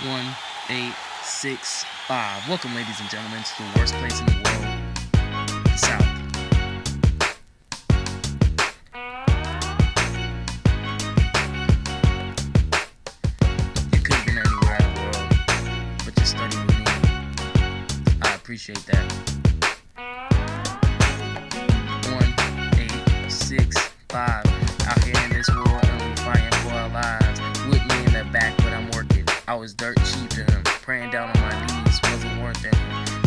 1865. Welcome, ladies and gentlemen, to the worst place in the world, the South. You could have been anywhere in the world, but you studied with me. I appreciate that. 1865. Out here in this world, and we fighting for our lives. With me in the back, but I'm working. I was dirt cheap to him, praying down on my knees, wasn't worth it.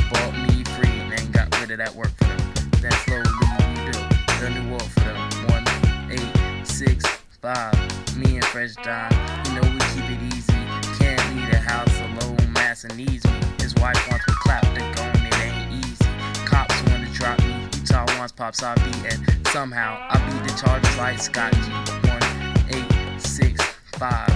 Bought me free, then got rid of that work for them. Then slowly we built the new world for them. 1865. Me and Fresh Don, you know we keep it easy. Can't leave the house alone, Massa needs me. His wife wants me clapped the gun, it ain't easy. Cops wanna drop me, Utah wants pops I beat, and somehow I beat the charges like Scott G. 1865.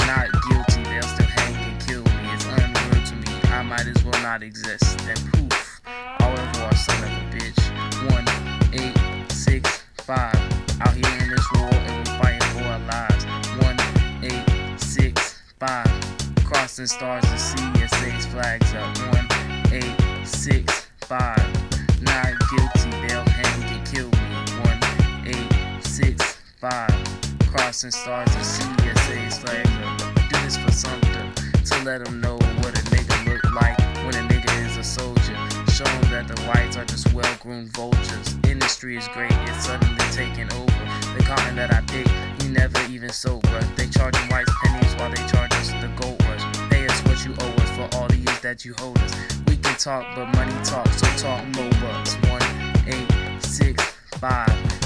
Not guilty, they'll still hang and kill me. It's unreal to me, I might as well not exist. Then poof, au revoir, son of a bitch. 1865. Out here in this war and we fighting for our lives. 1865. Crossing stars to see CSA's flags up. 1865. Not guilty, they'll hang and kill me. 1865. Crossing stars to CSA's flags up. Do this for something, to let them know what a nigga look like when a nigga is a soldier. Show them that the whites are just well-groomed vultures. Industry is great, it's suddenly taking over. The cotton that I pick, you never even sober. They charging whites pennies while they charge us the gold rush. Pay us what you owe us for all the years that you hold us. We can talk, but money talks, so talk more bucks. 1865.